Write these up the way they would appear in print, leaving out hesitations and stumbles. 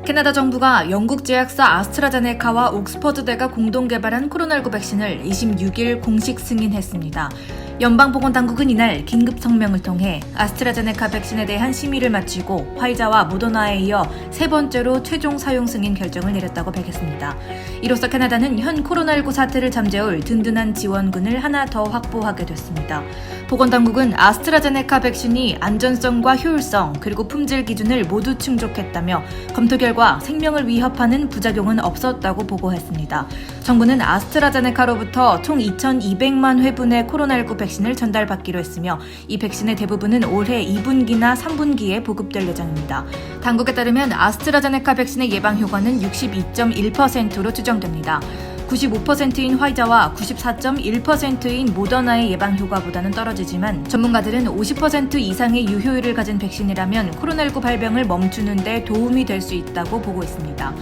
캐나다 정부가 영국 제약사 아스트라제네카와 옥스퍼드대가 공동 개발한 코로나19 백신을 26일 공식 승인했습니다. 연방보건당국은 이날 긴급 성명을 통해 아스트라제네카 백신에 대한 심의를 마치고 화이자와 모더나에 이어 세 번째로 최종 사용 승인 결정을 내렸다고 밝혔습니다. 이로써 캐나다는 현 코로나19 사태를 잠재울 든든한 지원군을 하나 더 확보하게 됐습니다. 보건당국은 아스트라제네카 백신이 안전성과 효율성 그리고 품질 기준을 모두 충족했다며 검토 결과 생명을 위협하는 부작용은 없었다고 보고했습니다. 정부는 아스트라제네카로부터 총 2,200만 회분의 코로나19 백신을 전달받기로 했으며 이 백신의 대부분은 올해 2분기나 3분기에 보급될 예정입니다. 당국에 따르면 아스트라제네카 백신의 예방 효과는 62.1%로 추정됩니다. 95%인 화이자와 94.1%인 모더나의 예방 효과보다는 떨어지지만 전문가들은 50% 이상의 유효율을 가진 백신이라면 코로나19 발병을 멈추는 데 도움이 될 수 있다고 보고 있습니다.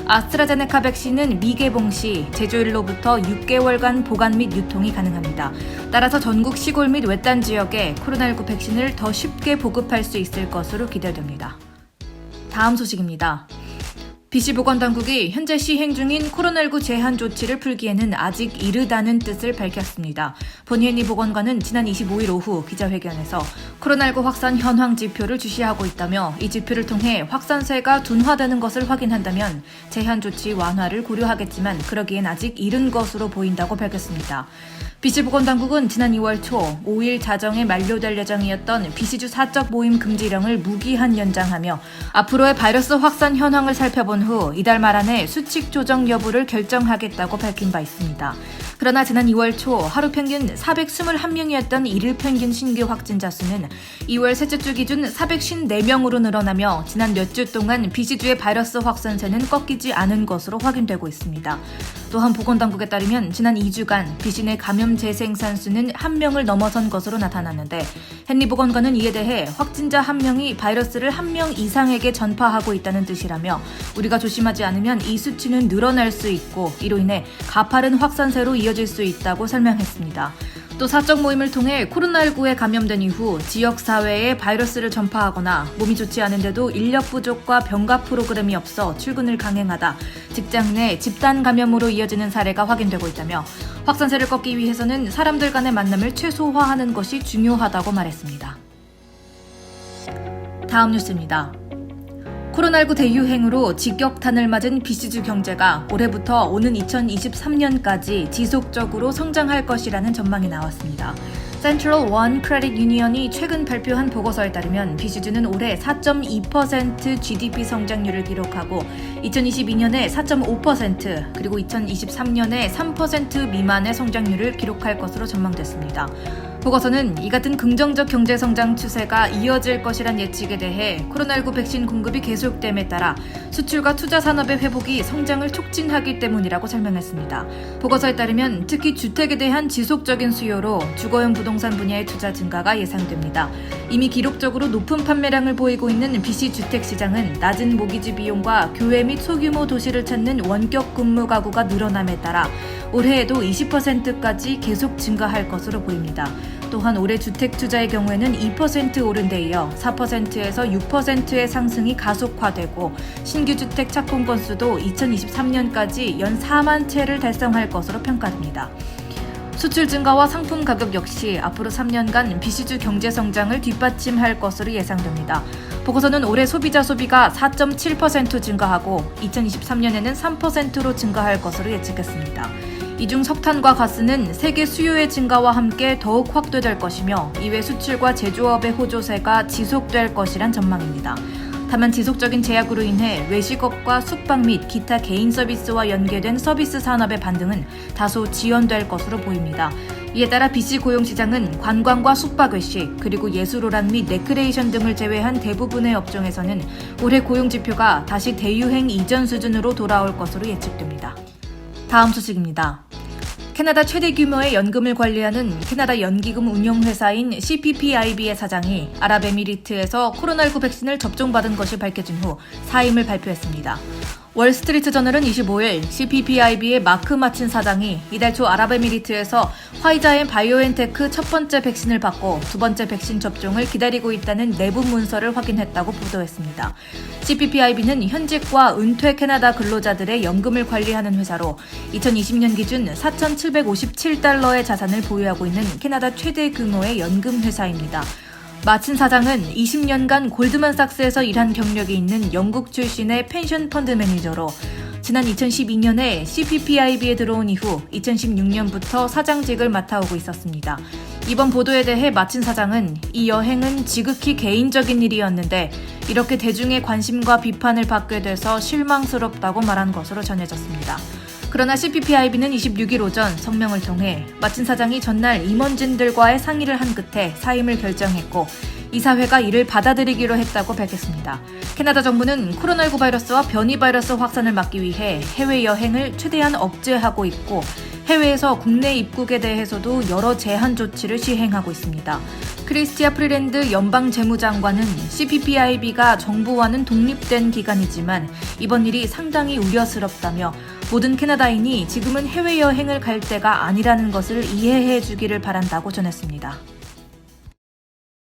아스트라제네카 백신은 미개봉 시 제조일로부터 6개월간 보관 및 유통이 가능합니다. 따라서 전국 시골 및 외딴 지역에 코로나19 백신을 더 쉽게 보급할 수 있을 것으로 기대됩니다. 다음 소식입니다. BC보건당국이 현재 시행 중인 코로나19 제한 조치를 풀기에는 아직 이르다는 뜻을 밝혔습니다. 버니앤리 보건관은 지난 25일 오후 기자회견에서 코로나19 확산 현황 지표를 주시하고 있다며 이 지표를 통해 확산세가 둔화되는 것을 확인한다면 제한 조치 완화를 고려하겠지만 그러기엔 아직 이른 것으로 보인다고 밝혔습니다. BC보건당국은 지난 2월 초 5일 자정에 만료될 예정이었던 BC주 사적 모임 금지령을 무기한 연장하며 앞으로의 바이러스 확산 현황을 살펴본 후 이달 말 안에 수칙 조정 여부를 결정하겠다고 밝힌 바 있습니다. 그러나 지난 2월 초 하루 평균 421명이었던 일일 평균 신규 확진자 수는 2월 셋째 주 기준 454명으로 늘어나며 지난 몇 주 동안 BC주의 바이러스 확산세는 꺾이지 않은 것으로 확인되고 있습니다. 또한 보건당국에 따르면 지난 2주간 BC 내 감염 재생산 수는 1명을 넘어선 것으로 나타났는데 헨리 보건관은 이에 대해 확진자 1명이 바이러스를 1명 이상에게 전파하고 있다는 뜻이라며 우리가 조심하지 않으면 이 수치는 늘어날 수 있고 이로 인해 가파른 확산세로 이어질 수 있다고 설명했습니다. 또 사적 모임을 통해 코로나19에 감염된 이후 지역사회에 바이러스를 전파하거나 몸이 좋지 않은데도 인력 부족과 병가 프로그램이 없어 출근을 강행하다 직장 내 집단 감염으로 이어지는 사례가 확인되고 있다며 확산세를 꺾기 위해서는 사람들 간의 만남을 최소화하는 것이 중요하다고 말했습니다. 다음 뉴스입니다. 코로나19 대유행으로 직격탄을 맞은 BC주 경제가 올해부터 오는 2023년까지 지속적으로 성장할 것이라는 전망이 나왔습니다. Central One Credit Union이 최근 발표한 보고서에 따르면 BC주는 올해 4.2% GDP 성장률을 기록하고 2022년에 4.5% 그리고 2023년에 3% 미만의 성장률을 기록할 것으로 전망됐습니다. 보고서는 이 같은 긍정적 경제 성장 추세가 이어질 것이란 예측에 대해 코로나19 백신 공급이 계속됨에 따라 수출과 투자 산업의 회복이 성장을 촉진하기 때문이라고 설명했습니다. 보고서에 따르면 특히 주택에 대한 지속적인 수요로 주거용 부동산 분야의 투자 증가가 예상됩니다. 이미 기록적으로 높은 판매량을 보이고 있는 BC 주택 시장은 낮은 모기지 비용과 교외 및 소규모 도시를 찾는 원격 근무 가구가 늘어남에 따라 올해에도 20%까지 계속 증가할 것으로 보입니다. 또한 올해 주택 투자의 경우에는 2% 오른 데 이어 4%에서 6%의 상승이 가속화되고 신규 주택 착공 건수도 2023년까지 연 4만 채를 달성할 것으로 평가됩니다. 수출 증가와 상품 가격 역시 앞으로 3년간 BC주 경제 성장을 뒷받침할 것으로 예상됩니다. 보고서는 올해 소비자 소비가 4.7% 증가하고 2023년에는 3%로 증가할 것으로 예측했습니다. 이 중 석탄과 가스는 세계 수요의 증가와 함께 더욱 확대될 것이며 이외 수출과 제조업의 호조세가 지속될 것이란 전망입니다. 다만 지속적인 제약으로 인해 외식업과 숙박 및 기타 개인 서비스와 연계된 서비스 산업의 반등은 다소 지연될 것으로 보입니다. 이에 따라 BC 고용시장은 관광과 숙박 외식 그리고 예술오락 및 레크레이션 등을 제외한 대부분의 업종에서는 올해 고용지표가 다시 대유행 이전 수준으로 돌아올 것으로 예측됩니다. 다음 소식입니다. 캐나다 최대 규모의 연금을 관리하는 캐나다 연기금 운용회사인 CPPIB의 사장이 아랍에미리트에서 코로나19 백신을 접종받은 것이 밝혀진 후 사임을 발표했습니다. 월스트리트 저널은 25일 CPPIB의 마크 마친 사장이 이달 초 아랍에미리트에서 화이자 앤 바이오엔테크 첫 번째 백신을 받고 두 번째 백신 접종을 기다리고 있다는 내부 문서를 확인했다고 보도했습니다. CPPIB는 현직과 은퇴 캐나다 근로자들의 연금을 관리하는 회사로 2020년 기준 4,757달러의 자산을 보유하고 있는 캐나다 최대 규모의 연금 회사입니다. 마친 사장은 20년간 골드만삭스에서 일한 경력이 있는 영국 출신의 펜션 펀드 매니저로 지난 2012년에 CPPIB에 들어온 이후 2016년부터 사장직을 맡아오고 있었습니다. 이번 보도에 대해 마친 사장은 이 여행은 지극히 개인적인 일이었는데 이렇게 대중의 관심과 비판을 받게 돼서 실망스럽다고 말한 것으로 전해졌습니다. 그러나 CPPIB는 26일 오전 성명을 통해 마친 사장이 전날 임원진들과의 상의를 한 끝에 사임을 결정했고 이사회가 이를 받아들이기로 했다고 밝혔습니다. 캐나다 정부는 코로나19 바이러스와 변이 바이러스 확산을 막기 위해 해외여행을 최대한 억제하고 있고 해외에서 국내 입국에 대해서도 여러 제한 조치를 시행하고 있습니다. 크리스티아 프리랜드 연방재무장관은 CPPIB가 정부와는 독립된 기관이지만 이번 일이 상당히 우려스럽다며 모든 캐나다인이 지금은 해외여행을 갈 때가 아니라는 것을 이해해 주기를 바란다고 전했습니다.